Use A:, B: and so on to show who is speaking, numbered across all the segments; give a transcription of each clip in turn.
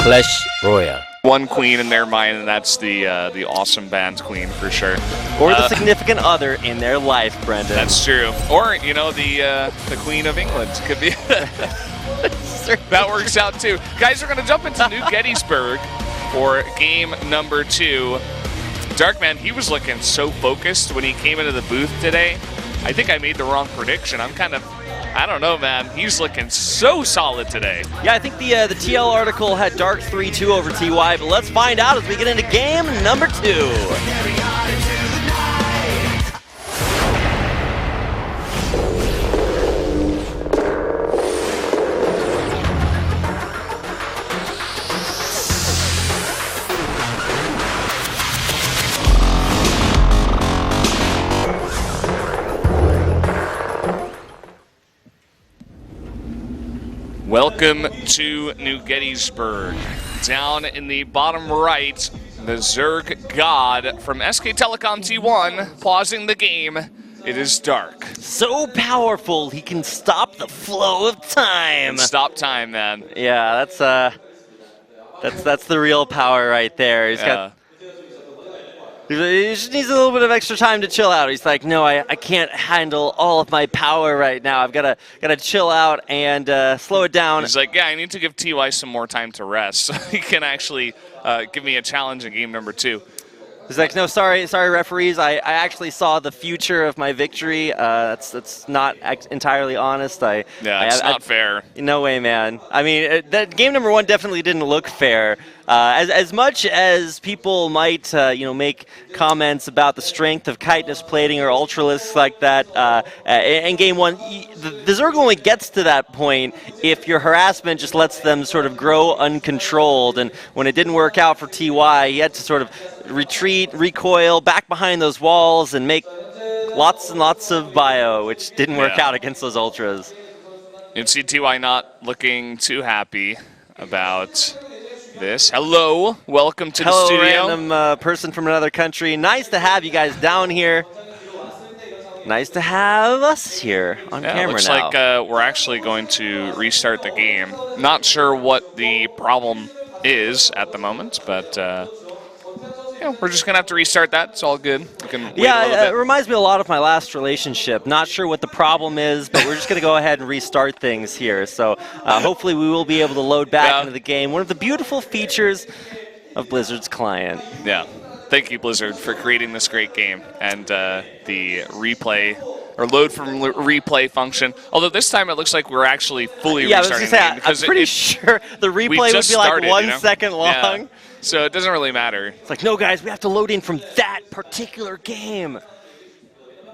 A: Clash Royale.
B: One queen in their mind, and that's the awesome band's queen for sure.
C: Or the significant other in their life, Brendan.
B: That's true. Or, you know, the Queen of England could be. That works out too. Guys, we're going to jump into New Gettysburg for game number 2. Darkman, he was looking so focused when he came into the booth today. I think I made the wrong prediction. I don't know, man. He's looking so solid today.
C: Yeah, I think the TL article had Dark 3-2 over TY, but let's find out as we get into game number 2.
B: Welcome to New Gettysburg. Down in the bottom right, the Zerg God from SK Telecom T1 pausing the game. It is Dark.
C: So powerful, he can stop the flow of time.
B: Stop time, man.
C: Yeah, that's the real power right there. He just needs a little bit of extra time to chill out. He's like, no, I can't handle all of my power right now. I've got to chill out and slow it down.
B: He's like, yeah, I need to give TY some more time to rest so he can actually give me a challenge in game number 2.
C: He's like, no, sorry, referees. I actually saw the future of my victory. That's not entirely honest.
B: It's not fair.
C: No way, man. I mean, that game number 1 definitely didn't look fair. As much as people might, make comments about the strength of chitinous plating or ultralisks like that in game 1, the Zerg only gets to that point if your harassment just lets them sort of grow uncontrolled. And when it didn't work out for TY, he had to sort of retreat, recoil, back behind those walls, and make lots and lots of bio, which didn't work out against those ultras.
B: You can see TY not looking too happy about this. Hello, welcome to the studio.
C: Hello, random person from another country. Nice to have you guys down here. Nice to have us here on camera
B: looks
C: now.
B: like we're actually going to restart the game. Not sure what the problem is at the moment, but we're just going to have to restart that. It's all good. We can wait a little bit.
C: It reminds me a lot of my last relationship. Not sure what the problem is, but we're just going to go ahead and restart things here. So hopefully we will be able to load back into the game. One of the beautiful features of Blizzard's client.
B: Yeah. Thank you, Blizzard, for creating this great game and the replay or load from replay function. Although this time it looks like we're actually fully restarting the game.
C: Because I'm pretty sure the replay would be like 1 second long.
B: Yeah. So it doesn't really matter.
C: It's like, no, guys, we have to load in from that particular game.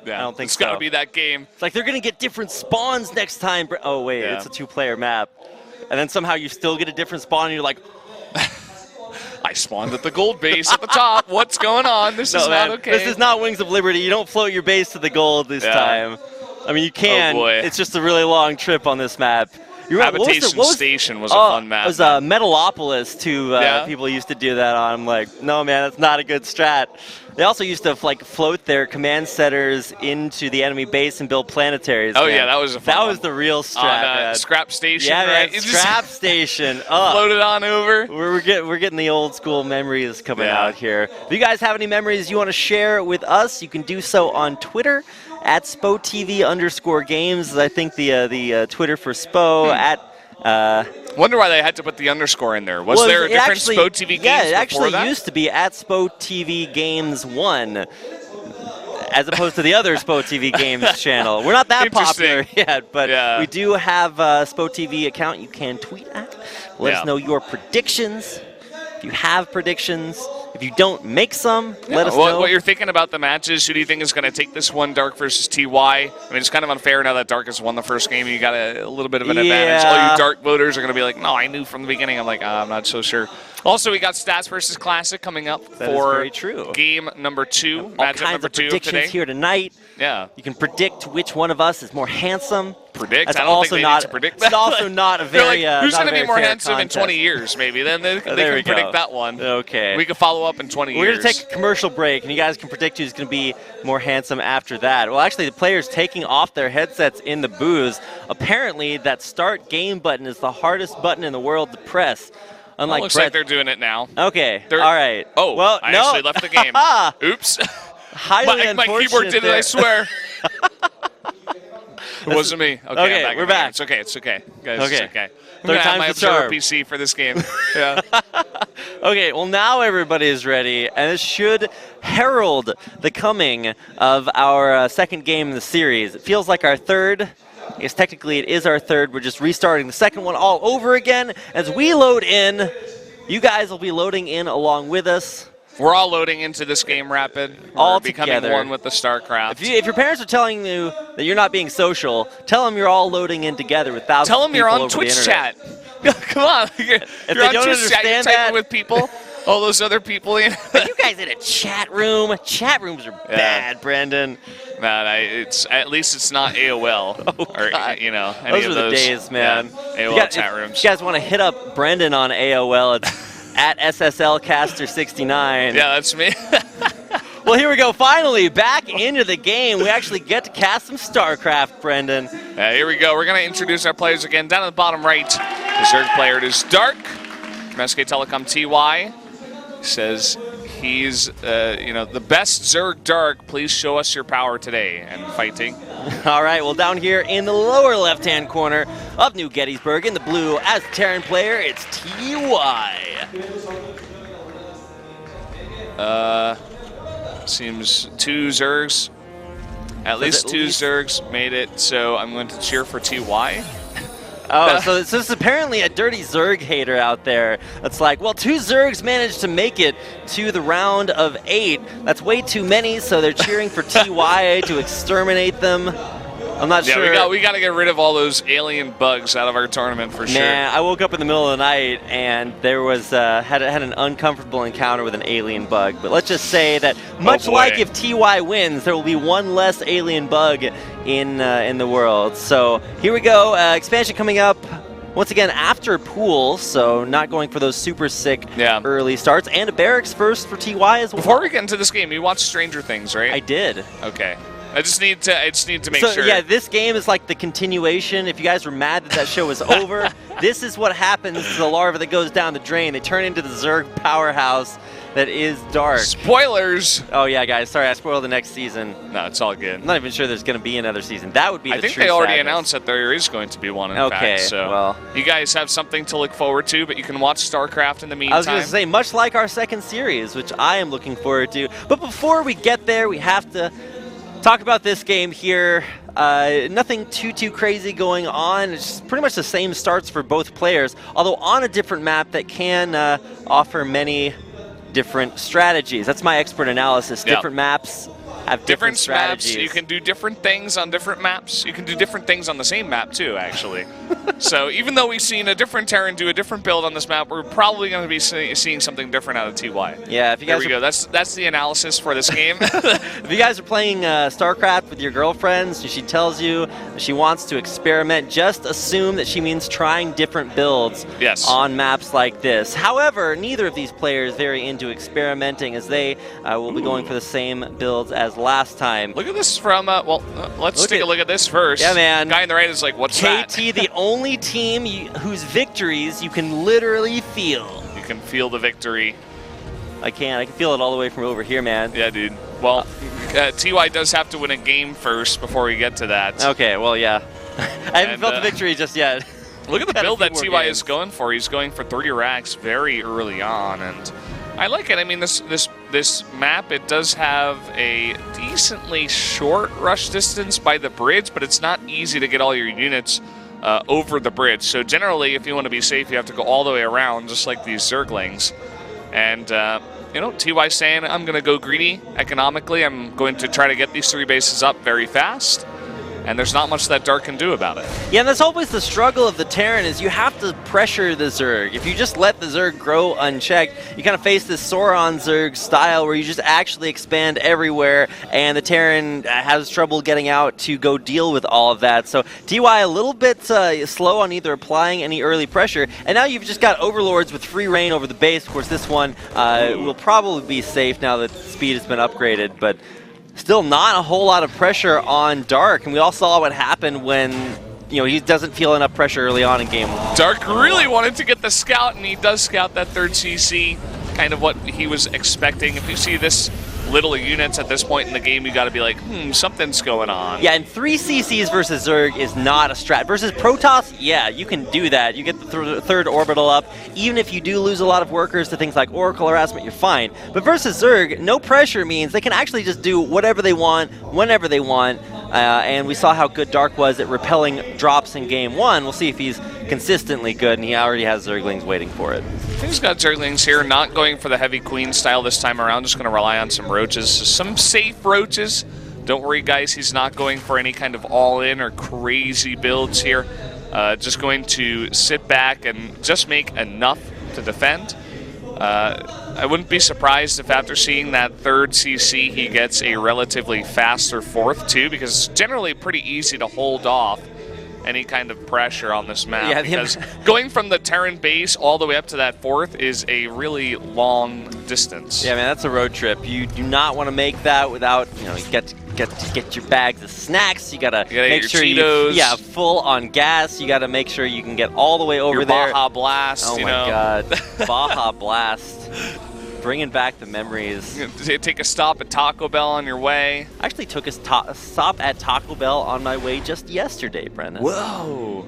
B: Yeah,
C: I don't think
B: it's got to be that game.
C: It's like they're going to get different spawns next time. Oh, wait, it's a 2-player map. And then somehow you still get a different spawn, and you're like,
B: I spawned at the gold base at the top. What's going on? This is not okay.
C: This is not Wings of Liberty. You don't float your base to the gold this time. I mean, you can.
B: Oh, boy.
C: It's just a really long trip on this map.
B: Habitation Station was a fun map.
C: It was Metalopolis, too. People used to do that on. I'm like, no, man, that's not a good strat. They also used to float their command setters into the enemy base and build planetaries.
B: Oh, yeah, that was a fun one.
C: That was the real strat.
B: On Scrap Station,
C: yeah,
B: right?
C: Man, Scrap Station.
B: Floated on over.
C: We're getting the old school memories coming out here. If you guys have any memories you want to share with us, you can do so on Twitter. At SPOTV_games, I think the Twitter for SPO.
B: Wonder why they had to put the underscore in there. Was there a different SPOTV games
C: Yeah, it
B: before that?
C: used to be at SPOTV Games 1, as opposed to the other SPOTV Games channel. We're not that popular yet, but we do have a SPOTV account you can tweet at. Let us know your predictions. If you have predictions. If you don't make some, let us know.
B: What you're thinking about the matches. Who do you think is going to take this one, Dark versus TY? I mean, it's kind of unfair now that Dark has won the first game. You got a little bit of an advantage. All you Dark voters are going to be like, no, I knew from the beginning. I'm like, I'm not so sure. Also, we got Stats versus Classic coming up for game number 2, matchup number 2 of today.
C: Here tonight.
B: Yeah.
C: You can predict which one of us is more handsome.
B: Predict?
C: That's
B: I don't think they need to predict that.
C: It's also not a very
B: like, who's
C: going
B: to be more handsome in 20 years, maybe? Then they can predict that one.
C: Okay.
B: We can follow up in 20 years.
C: We're going to take a commercial break, and you guys can predict who's going to be more handsome after that. Well, actually, the players taking off their headsets in the booths. Apparently, that start game button is the hardest button in the world to press. Unlike
B: looks
C: Brett.
B: like they're doing it now.
C: Okay.
B: They're-
C: All right.
B: Oh,
C: well,
B: I
C: no.
B: actually left the game. Oops.
C: Highly
B: my keyboard
C: unfortunate
B: did it,
C: there.
B: I swear. It wasn't me. Okay, I'm
C: we're
B: in
C: back.
B: Here. It's okay. It's okay. Guys,
C: Okay.
B: it's okay. I'm
C: Third
B: going to have
C: time's
B: my
C: the
B: Observer
C: charm.
B: PC for this game. Yeah.
C: Okay, well now everybody is ready, and this should herald the coming of our second game in the series. It feels like our third. I guess technically it is our third. We're just restarting the second one all over again. As we load in, you guys will be loading in along with us.
B: We're all loading into this game rapid. We're
C: All
B: becoming
C: together.
B: one with the StarCraft.
C: If your parents are telling you that you're not being social, tell them you're all loading in together with thousands
B: Tell
C: of
B: them you're
C: people
B: on
C: over the
B: Twitch
C: internet.
B: chat. Come on. You're
C: they
B: on
C: don't
B: Twitch chat. You're
C: understand
B: typing
C: that-
B: with people. All those other people.
C: Are you guys in a chat room? Chat rooms are bad, Brandon.
B: Man, it's at least it's not AOL or
C: God.
B: any
C: Those
B: of
C: were the
B: those
C: days, man.
B: Yeah, AOL chat rooms.
C: If you guys want to hit up Brendan on AOL, it's at SSL Caster69.
B: Yeah, that's me.
C: Well, here we go. Finally, back into the game. We actually get to cast some StarCraft, Brendan.
B: Here we go. We're going to introduce our players again. Down at the bottom right, the Zerg player, it is Dark from SK Telecom TY. Says he's, the best Zerg Dark. Please show us your power today. And fighting.
C: All right, well, down here in the lower left-hand corner of New Gettysburg, in the blue, as the Terran player, it's TY.
B: Seems two Zergs. At least two Zergs made it, so I'm going to cheer for TY.
C: Oh, so there's apparently a dirty Zerg hater out there that's like, well, two Zergs managed to make it to the round of 8. That's way too many, so they're cheering for TY to exterminate them. I'm not sure.
B: Yeah, we got to get rid of all those alien bugs out of our tournament for sure.
C: Man, I woke up in the middle of the night and there was had an uncomfortable encounter with an alien bug. But let's just say that much like if TY wins, there will be one less alien bug in the world. So here we go. Expansion coming up once again after pool, so not going for those super sick early starts. And a barracks first for TY as well.
B: Before we get into this game, you watched Stranger Things, right?
C: I did.
B: Okay. I just need to make sure.
C: Yeah, this game is like the continuation. If you guys were mad that show was over, this is what happens to the larva that goes down the drain. They turn into the Zerg powerhouse that is Dark.
B: Spoilers!
C: Oh yeah, guys. Sorry, I spoiled the next season.
B: No, it's all good.
C: I'm not even sure there's going to be another season. That would be the
B: I think
C: true
B: they already
C: sadness.
B: announced that there is going to be one, in
C: Okay,
B: fact. So
C: well.
B: you guys have something to look forward to, but you can watch StarCraft in the meantime.
C: I was going to say, much like our second series, which I am looking forward to. But before we get there, we have to talk about this game here. Nothing too crazy going on. It's pretty much the same starts for both players, although on a different map that can offer many different strategies. That's my expert analysis.
B: Yep.
C: Different maps have different strategies.
B: Maps. You can do different things on different maps. You can do different things on the same map too, actually. So even though we've seen a different Terran do a different build on this map, we're probably going to be seeing something different out of TY.
C: Yeah, if you guys
B: there we go. That's the analysis for this game.
C: If you guys are playing StarCraft with your girlfriends and she tells you she wants to experiment, just assume that she means trying different builds on maps like this. However, neither of these players very into experimenting, as they will be going for the same builds as last time.
B: Look at this from, let's take a look at this first.
C: Yeah, man.
B: The guy on the right is like, what's that?
C: KT, the only team whose victories you can literally feel.
B: You can feel the victory.
C: I can feel it all the way from over here, man.
B: Yeah, dude. Well, TY does have to win a game first before we get to that.
C: Okay, well, yeah. I haven't felt the victory just yet.
B: Look at the build that TY is going for. He's going for 3 racks very early on, and I like it. I mean, this map, it does have a decently short rush distance by the bridge, but it's not easy to get all your units over the bridge. So generally, if you want to be safe, you have to go all the way around, just like these Zerglings. And, TY saying, I'm going to go greedy economically. I'm going to try to get these 3 bases up very fast. And there's not much that Dark can do about it.
C: Yeah, and that's always the struggle of the Terran, is you have to pressure the Zerg. If you just let the Zerg grow unchecked, you kind of face this Sauron Zerg style where you just actually expand everywhere, and the Terran has trouble getting out to go deal with all of that. So TY a little bit slow on either applying any early pressure, and now you've just got Overlords with free reign over the base. Of course, this one will probably be safe now that speed has been upgraded, but still not a whole lot of pressure on Dark, and we all saw what happened when he doesn't feel enough pressure early on in game 1.
B: Dark really wanted to get the scout, and he does scout that 3rd CC, kind of what he was expecting. If you see this little units at this point in the game, you got to be like, something's going on.
C: Yeah, and 3 CCs versus Zerg is not a strat. Versus Protoss, yeah, you can do that. You get the 3rd orbital up. Even if you do lose a lot of workers to things like Oracle harassment, you're fine. But versus Zerg, no pressure means they can actually just do whatever they want, whenever they want. And we saw how good Dark was at repelling drops in game 1. We'll see if he's consistently good, and he already has Zerglings waiting for it.
B: He's got Zerglings here, not going for the heavy queen style this time around, just going to rely on some roaches. Some safe roaches. Don't worry, guys, he's not going for any kind of all-in or crazy builds here. Just going to sit back and just make enough to defend. I wouldn't be surprised if after seeing that 3rd CC, he gets a relatively faster 4th, too, because it's generally pretty easy to hold off any kind of pressure on this map.
C: Yeah,
B: because going from the Terran base all the way up to that 4th is a really long distance.
C: Yeah, man, that's a road trip. You do not want to make that without, you get your bags of snacks. You gotta make sure
B: Cheetos.
C: Full on gas. You gotta make sure you can get all the way over
B: your
C: there.
B: Baja Blast.
C: Oh my God, Baja Blast. Bringing back the memories.
B: Take a stop at Taco Bell on your way.
C: I actually took a stop at Taco Bell on my way just yesterday, Brendan.
B: Whoa.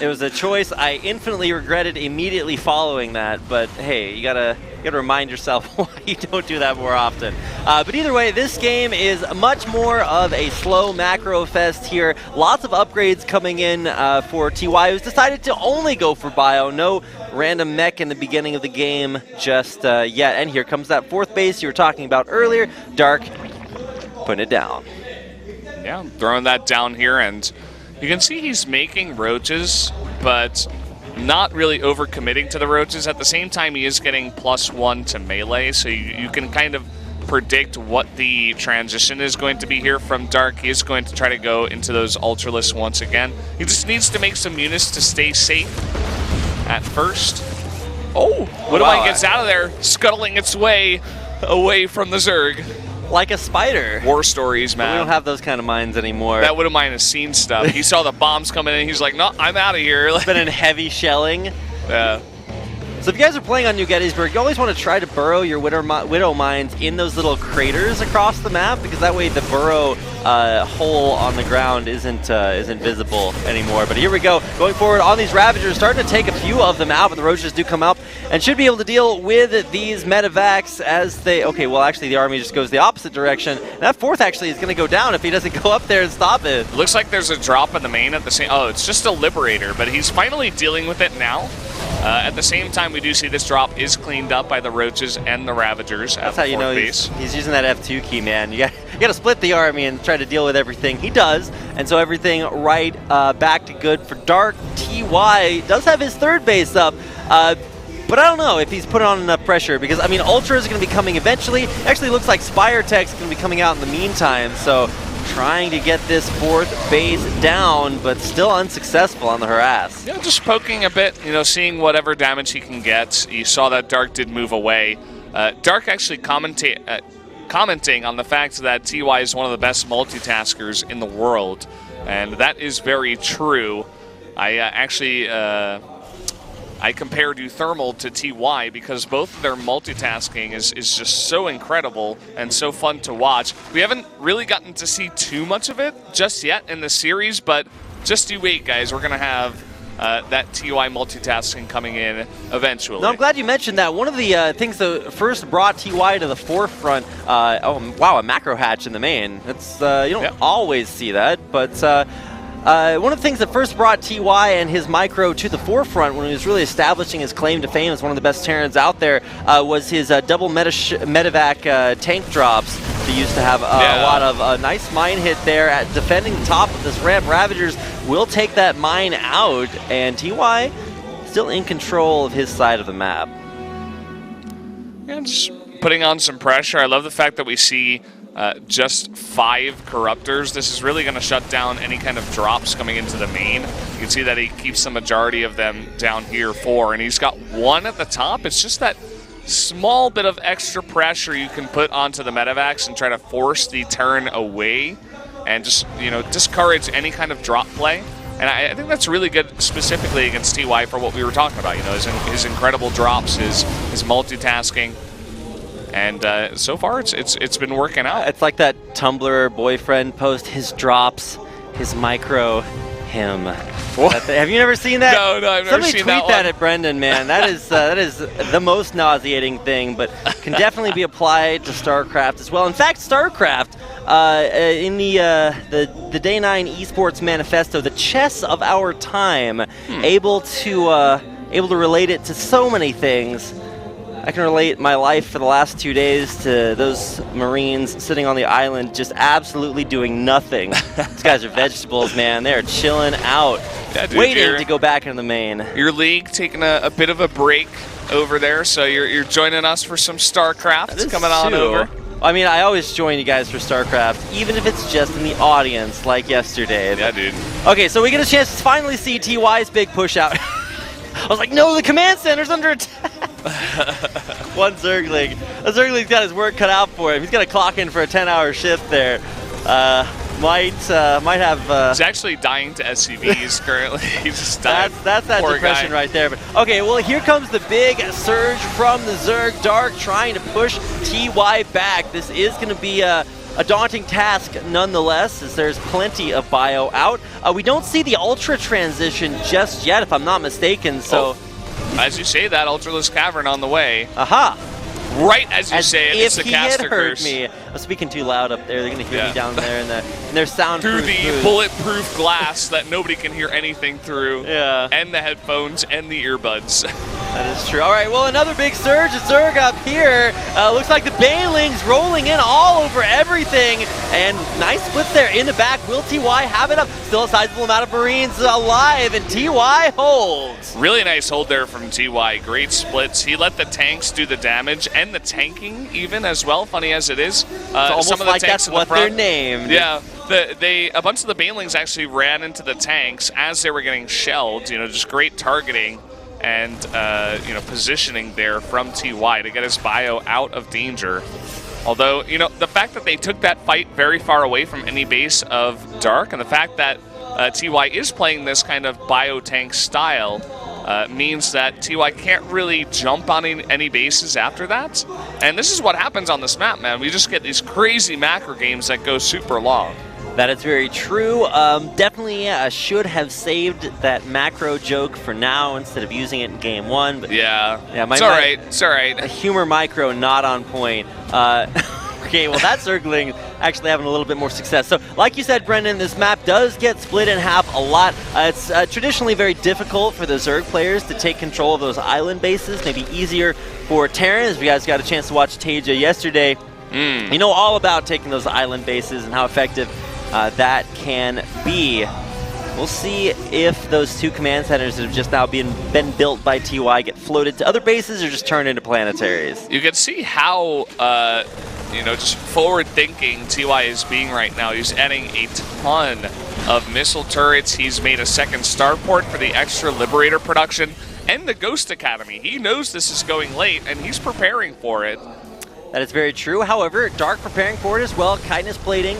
C: It was a choice I infinitely regretted immediately following that, but hey, you gotta remind yourself why you don't do that more often. But either way, this game is much more of a slow macro fest here. Lots of upgrades coming in for TY, who's decided to only go for bio. No random mech in the beginning of the game just yet. And here comes that 4th base you were talking about earlier. Dark putting it down.
B: Yeah, throwing that down here, and you can see he's making roaches, but not really overcommitting to the roaches. At the same time, he is getting +1 to melee, so you can kind of predict what the transition is going to be here from Dark. He is going to try to go into those Ultralists once again. He just needs to make some units to stay safe at first. Oh, Widowmine gets out of there, scuttling its way away from the Zerg.
C: Like a spider.
B: War stories, man.
C: But we don't have those kind of mines anymore.
B: That Widowmine has seen stuff. He saw the bombs coming in, he's like, no, I'm out of here.
C: It's been in heavy shelling.
B: Yeah.
C: So if you guys are playing on New Gettysburg, you always want to try to burrow your Widow mines in those little craters across the map, because that way the burrow hole on the ground isn't visible anymore. But here we go, going forward on these Ravagers, starting to take a few of them out, but the Roaches do come up and should be able to deal with these medevacs as they... Okay, well actually the army just goes the opposite direction. And that 4th actually is going to go down if he doesn't go up there and stop it.
B: Looks like there's a drop in the main at the same... Oh, it's just a Liberator, but he's finally dealing with it now. At the same time, we do see this drop is cleaned up by the Roaches and the Ravagers.
C: That's how you know he's using that F2 key, man. You got to split the army and try to deal with everything. He does, and so everything right back to good for Dark. TY does have his 3rd base up, but I don't know if he's put on enough pressure, because, I mean, Ultra is going to be coming eventually. It actually looks like Spire Tech's going to be coming out in the meantime, so trying to get this 4th base down, but still unsuccessful on the harass.
B: Yeah, just poking a bit, seeing whatever damage he can get. You saw that Dark did move away. Dark actually commenting on the fact that TY is one of the best multitaskers in the world, and that is very true. I actually... I compared Thermal to TY because both of their multitasking is just so incredible and so fun to watch. We haven't really gotten to see too much of it just yet in the series, but just you wait, guys. We're going to have that TY multitasking coming in eventually.
C: No, I'm glad you mentioned that. One of the things that first brought TY to the forefront, oh, wow, a macro hatch in the main. It's you don't always see that, but... one of the things that first brought TY and his micro to the forefront when he was really establishing his claim to fame as one of the best Terrans out there was his double medevac tank drops. He used to have a lot of nice mine hit there at defending the top of this ramp. Ravagers will take that mine out, and TY still in control of his side of the map.
B: Yeah, just putting on some pressure. I love the fact that we see just 5 Corruptors. This is really going to shut down any kind of drops coming into the main. You can see that he keeps the majority of them down here 4, and he's got 1 at the top. It's just that small bit of extra pressure you can put onto the medevacs and try to force the Terran away and just, discourage any kind of drop play. And I think that's really good specifically against TY for what we were talking about. You know, his incredible drops, his multitasking. And so far, it's been working out.
C: It's like that Tumblr boyfriend post, his drops, his micro, him. Have you never seen that?
B: No, I've never seen that.
C: Somebody tweet that at Brendan, man. That is the most nauseating thing, but can definitely be applied to StarCraft as well. In fact, StarCraft, in the Day 9 Esports Manifesto, the chess of our time, able to relate it to so many things. I can relate my life for the last 2 days to those Marines sitting on the island just absolutely doing nothing. These guys are vegetables, man. They're chilling out, waiting to go back into the main.
B: Your league taking a bit of a break over there, so you're joining us for some StarCraft coming on over.
C: I mean, I always join you guys for StarCraft, even if it's just in the audience, like yesterday.
B: Yeah, dude.
C: Okay, so we get a chance to finally see TY's big push out. I was like, no, the command center's under attack. One Zergling. A Zergling's got his work cut out for him. He's got to clock in for a 10-hour shift there. Might have.
B: He's actually dying to SCVs currently. He's just dying.
C: That's that
B: Poor
C: depression
B: guy.
C: right there. But okay, well here comes the big surge from the Zerg. Dark trying to push TY back. This is going to be a daunting task nonetheless, as there's plenty of bio out. We don't see the Ultra transition just yet, if I'm not mistaken. So,
B: as you say that, Ultralisk Cavern on the way.
C: Aha!
B: Right as you say it, it's the caster curse.
C: Me. I'm speaking too loud up there. They're going to hear me down there in their soundproof
B: through the
C: booth.
B: bulletproof glass that nobody can hear anything through.
C: Yeah.
B: And the headphones and the earbuds.
C: That is true. All right, well, another big surge. Zerg up here. Looks like the Banelings rolling in all over everything. And nice splits there in the back. Will TY have it up? Still a sizable amount of Marines alive, and TY holds.
B: Really nice hold there from TY. Great splits. He let the tanks do the damage and the tanking even as well, funny as it is.
C: It's almost
B: some of the
C: like
B: tanks
C: that's
B: in
C: what
B: the front,
C: they're named.
B: Yeah. A bunch of the Banelings actually ran into the tanks as they were getting shelled. You know, just great targeting and positioning there from TY to get his bio out of danger. Although, you know, the fact that they took that fight very far away from any base of Dark, and the fact that TY is playing this kind of bio tank style means that TY can't really jump on any bases after that. And this is what happens on this map, man. We just get these crazy macro games that go super long.
C: That is very true. Definitely should have saved that macro joke for now instead of using it in game one. But
B: yeah, it's all right. It's all right.
C: A humor micro not on point. Okay, well, that Zergling actually having a little bit more success. So, like you said, Brendan, this map does get split in half a lot. It's traditionally very difficult for the Zerg players to take control of those island bases. Maybe easier for Terrans. If you guys got a chance to watch Taja yesterday, you know all about taking those island bases and how effective that can be. We'll see if those two command centers that have just now been built by TY get floated to other bases or just turned into planetaries.
B: You can see how, just forward-thinking TY is being right now. He's adding a ton of missile turrets. He's made a second starport for the extra Liberator production and the Ghost Academy. He knows this is going late, and he's preparing for it.
C: That is very true. However, Dark preparing for it as well. Chitinous plating,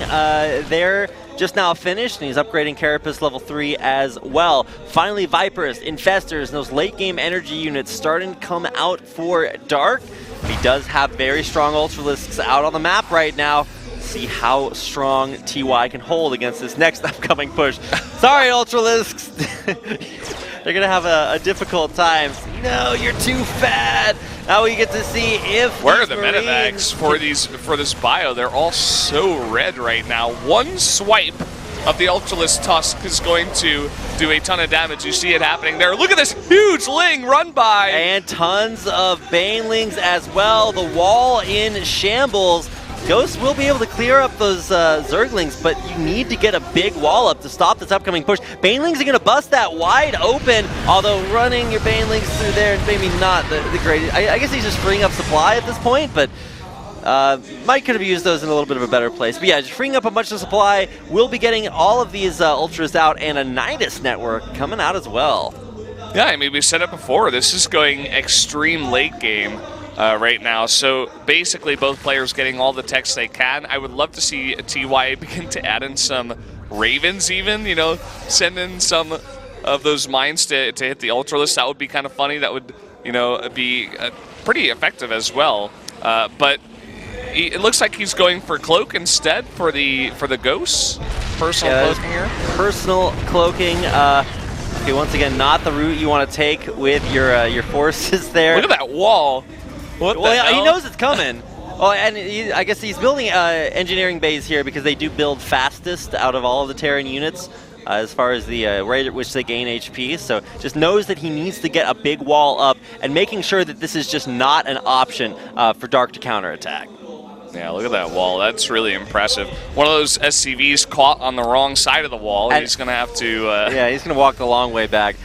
C: they're just now finished, and he's upgrading Carapace level 3 as well. Finally, Vipers, Infestors, and those late-game energy units starting to come out for Dark. He does have very strong Ultralisks out on the map right now. See how strong TY can hold against this next upcoming push. Sorry, Ultralisks. They're going to have a difficult time. No, you're too fat. Now we get to see if
B: where are the medevacs for this bio? They're all so red right now. One swipe of the Ultralisk Tusk is going to do a ton of damage. You see it happening there. Look at this huge Ling run by.
C: And tons of Banelings as well. The wall in shambles. Ghost will be able to clear up those Zerglings, but you need to get a big wall up to stop this upcoming push. Banelings are going to bust that wide open, although running your Banelings through there is maybe not the greatest. I guess he's just freeing up supply at this point, but Mike could have used those in a little bit of a better place. But yeah, just freeing up a bunch of supply. We'll be getting all of these Ultras out, and a Nidus network coming out as well.
B: Yeah, I mean, we said it before. This is going extreme late game. Right now, so basically both players getting all the techs they can. I would love to see TY begin to add in some Ravens even, you know, send in some of those mines to hit the Ultralisk. That would be kind of funny. That would, you know, be pretty effective as well. But it looks like he's going for Cloak instead for the Ghosts. Personal cloaking here.
C: Personal cloaking. Okay, once again, not the route you want to take with your forces there.
B: Look at that wall. What the hell?
C: He knows it's coming. Oh, and I guess he's building engineering bays here because they do build fastest out of all of the Terran units as far as the rate at which they gain HP. So just knows that he needs to get a big wall up and making sure that this is just not an option for Dark to counterattack.
B: Yeah, look at that wall. That's really impressive. One of those SCVs caught on the wrong side of the wall. And he's going to have to...
C: yeah, he's going to walk the long way back.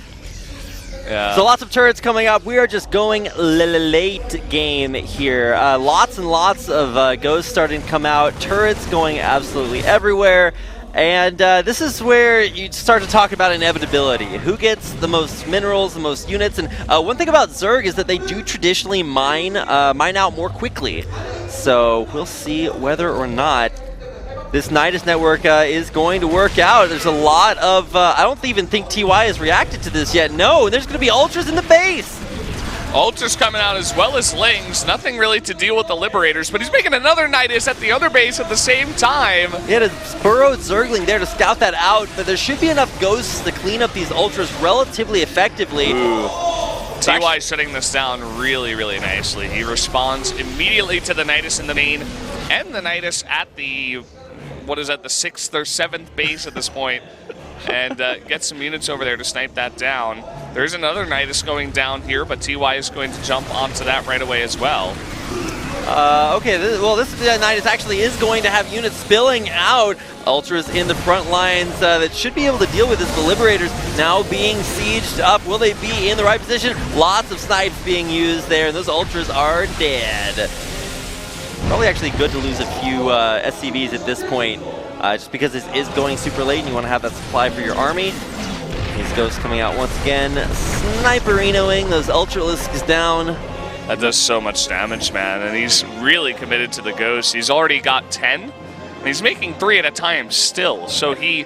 B: Yeah.
C: So lots of turrets coming up. We are just going late game here. Lots and lots of ghosts starting to come out. Turrets going absolutely everywhere. And this is where you start to talk about inevitability. Who gets the most minerals, the most units? And one thing about Zerg is that they do traditionally mine out more quickly. So we'll see whether or not this Nidus network is going to work out. There's a lot of... I don't even think TY has reacted to this yet. No, there's going to be Ultras in the base.
B: Ultras coming out as well as Lings. Nothing really to deal with the Liberators, but he's making another Nidus at the other base at the same time.
C: He had a burrowed Zergling there to scout that out, but there should be enough Ghosts to clean up these Ultras relatively effectively.
B: Ooh. TY shutting this down really, really nicely. He responds immediately to the Nidus in the main and the Nidus at the... what is that, the 6th or 7th base at this point, and get some units over there to snipe that down. There's another Nidus going down here, but TY is going to jump onto that right away as well.
C: Okay, this Nidus actually is going to have units spilling out. Ultras in the front lines that should be able to deal with this. The Liberators now being sieged up. Will they be in the right position? Lots of snipes being used there, and those Ultras are dead. Probably actually good to lose a few SCVs at this point, just because this is going super late and you want to have that supply for your army. These Ghosts coming out once again, sniperinoing those Ultralisks down.
B: That does so much damage, man, and he's really committed to the Ghosts. He's already got 10, and he's making 3 at a time still, so he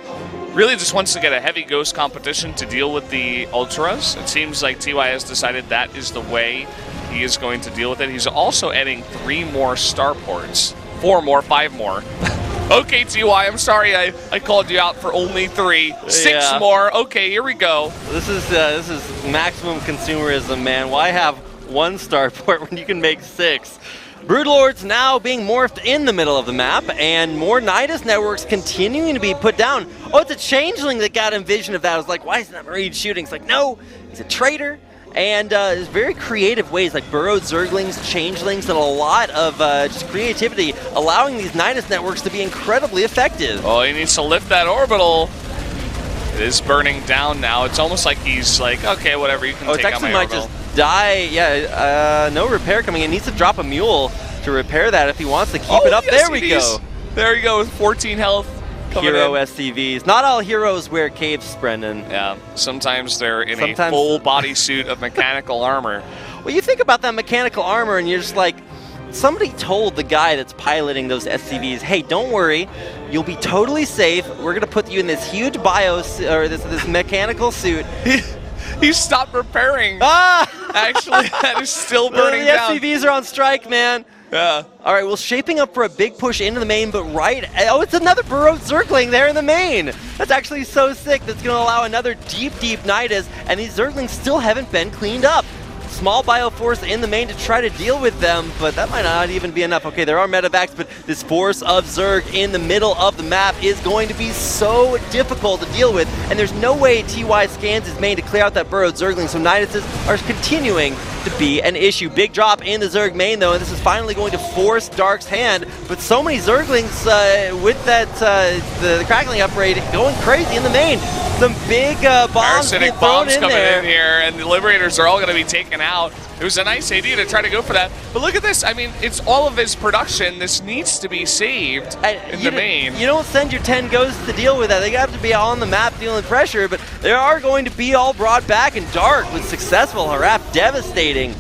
B: really just wants to get a heavy Ghost competition to deal with the Ultras. It seems like TY has decided that is the way he is going to deal with it. He's also adding 3 more starports. 4 more, 5 more. Okay, TY, I'm sorry I called you out for only 3. 6 more. Okay, here we go.
C: This is maximum consumerism, man. Why have 1 starport when you can make 6? Broodlords now being morphed in the middle of the map, and more Nidus networks continuing to be put down. Oh, it's a changeling that got a vision of that. I was like, why is that Marine shooting? It's like, no, he's a traitor. And there's very creative ways, like burrowed Zerglings, changelings, and a lot of just creativity, allowing these Nidus networks to be incredibly effective.
B: Oh, he needs to lift that orbital. It is burning down now. It's almost like he's like, okay, whatever, you can take out my orbital.
C: Just die. Yeah, no repair coming in. Needs to drop a mule to repair that if he wants to keep it up.
B: Yes,
C: there we go.
B: There you go with 14 health.
C: Hero SCVs. Not all heroes wear capes, Brendan.
B: Yeah, sometimes they're in a full bodysuit of mechanical armor.
C: Well, you think about that mechanical armor and you're just like, somebody told the guy that's piloting those SCVs, hey, don't worry, you'll be totally safe. We're going to put you in this huge this mechanical suit.
B: He stopped repairing. Actually, that is still burning down.
C: The SCVs are on strike, man.
B: Yeah.
C: All right, well, shaping up for a big push into the main, but oh, it's another burrowed Zergling there in the main. That's actually so sick. That's going to allow another deep Nidus, and these Zerglings still haven't been cleaned up. Small Bioforce in the main to try to deal with them, but that might not even be enough. Okay, there are medevacs, but this force of Zerg in the middle of the map is going to be so difficult to deal with, and there's no way TY scans his main to clear out that burrowed Zergling, so Niduses are continuing to be an issue. Big drop in the Zerg main, though, and this is finally going to force Dark's hand, but so many Zerglings with that the crackling upgrade going crazy in the main. Some big bombs being thrown in
B: coming
C: there.
B: In here, and the Liberators are all going to be taken out. It was a nice idea to try to go for that. But look at this. I mean, it's all of his production. This needs to be saved in the main.
C: You don't send your 10 Ghosts to deal with that. They have to be on the map dealing pressure, but they are going to be all brought back, and Dark was successful. Haraf devastating.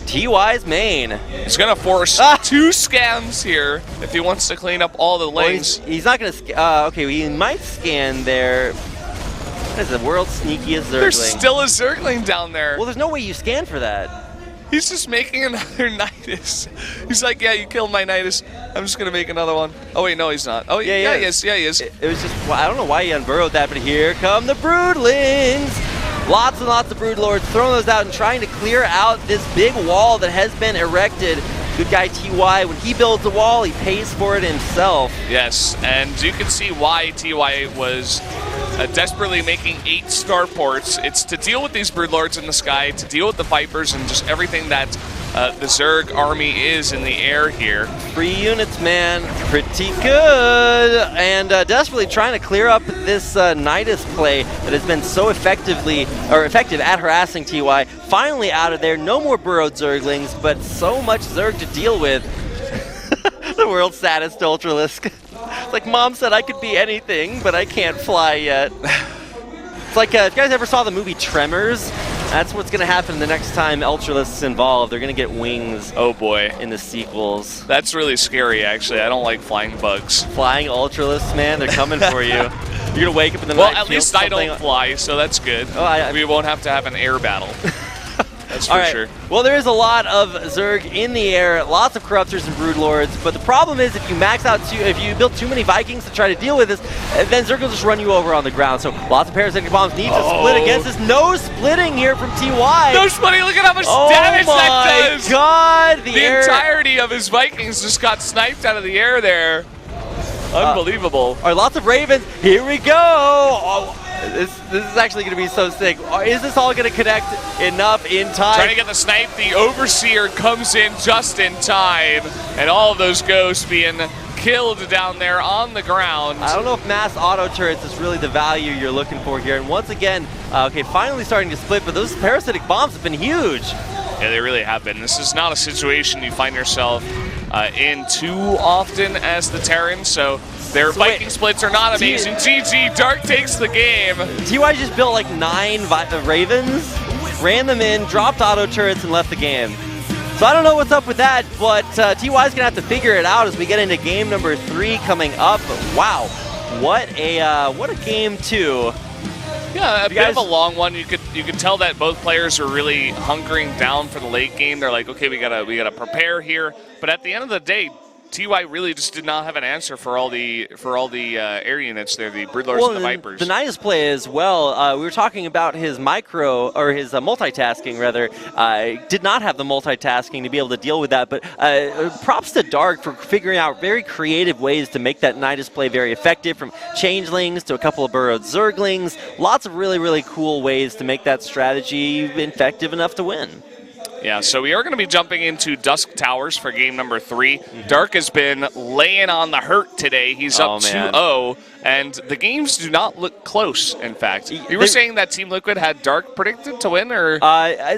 C: TY's main.
B: He's going to force 2 scans here if he wants to clean up all the lanes.
C: Well, he's not going to... okay, he might scan there. That is the world's sneakiest Zergling.
B: There's still a Zergling down there.
C: Well, there's no way you scan for that.
B: He's just making another Nidus. He's like, yeah, you killed my Nidus. I'm just going to make another one. Oh, wait, no, he's not. Oh, yeah, he is. Yeah, he is.
C: It was just... Well, I don't know why he unburrowed that, but here come the Broodlings. Lots and lots of Broodlords, throwing those out and trying to clear out this big wall that has been erected. Good guy TY, when he builds a wall, he pays for it himself.
B: Yes, and you can see why TY was desperately making 8 starports. It's to deal with these Broodlords in the sky, to deal with the Vipers, and just everything that the Zerg army is in the air here. 3
C: units, man. Pretty good. And desperately trying to clear up this Nidus play that has been so effective at harassing TY. Finally out of there. No more burrowed Zerglings, but so much Zerg to deal with. The world's saddest Ultralisk. It's like, Mom said I could be anything, but I can't fly yet. It's like, if you guys ever saw the movie Tremors, that's what's going to happen the next time Ultralisks involved. They're going to get wings.
B: Oh boy.
C: In the sequels.
B: That's really scary, actually. I don't like flying bugs.
C: Flying Ultralisks, man, they're coming for you. You're going to wake up in the night.
B: Well, at least I don't fly, so that's good.
C: Oh,
B: we won't have to have an air battle. That's for sure.
C: Well, there is a lot of Zerg in the air, lots of Corruptors and Broodlords, but the problem is if you max out, if you build too many Vikings to try to deal with this, then Zerg will just run you over on the ground. So lots of parasitic bombs need to split against this. No splitting here from TY.
B: No splitting, look at how much damage that does.
C: Oh my god.
B: The entirety of his Vikings just got sniped out of the air there. Unbelievable.
C: All right, lots of Ravens. Here we go. Oh, this is actually going to be so sick. Is this all going to connect enough in time?
B: Trying to get the snipe. The Overseer comes in just in time. And all of those ghosts being killed down there on the ground.
C: I don't know if mass auto turrets is really the value you're looking for here. And once again, okay, finally starting to split, but those parasitic bombs have been huge.
B: Yeah, they really have been. This is not a situation you find yourself in too often as the Terran, so their Viking splits are not amazing. GG, Dark takes the game.
C: TY just built like 9 Ravens, ran them in, dropped auto turrets, and left the game. So I don't know what's up with that, but TY's going to have to figure it out as we get into game number 3 coming up. Wow, what a game 2.
B: Yeah, a bit of a long one. You could tell that both players are really hunkering down for the late game. They're like, okay, we gotta prepare here. But at the end of the day, TY really just did not have an answer for all the air units there, the Broodlords and the Vipers.
C: The Nidus play as well. We were talking about his multitasking rather. Did not have the multitasking to be able to deal with that. But props to Dark for figuring out very creative ways to make that Nidus play very effective, from changelings to a couple of burrowed Zerglings. Lots of really, really cool ways to make that strategy effective enough to win.
B: Yeah, so we are going to be jumping into Dusk Towers for game number 3. Dark has been laying on the hurt today. He's up 2-0, and the games do not look close, in fact. You were saying that Team Liquid had Dark predicted to win, or?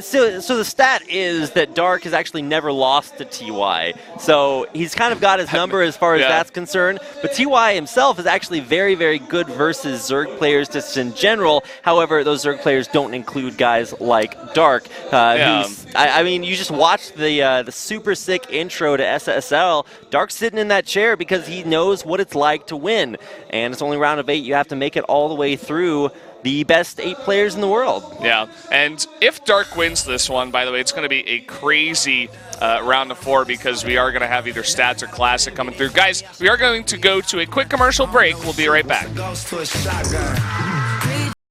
C: So the stat is that Dark has actually never lost to TY. So he's kind of got his number as far as that's concerned. But TY himself is actually very, very good versus Zerg players just in general. However, those Zerg players don't include guys like Dark, who's... I mean, you just watched the super sick intro to SSL. Dark's sitting in that chair because he knows what it's like to win. And it's only round of 8. You have to make it all the way through the best 8 players in the world.
B: Yeah, and if Dark wins this one, by the way, it's going to be a crazy round of 4 because we are going to have either stats or classic coming through. Guys, we are going to go to a quick commercial break. We'll be right back.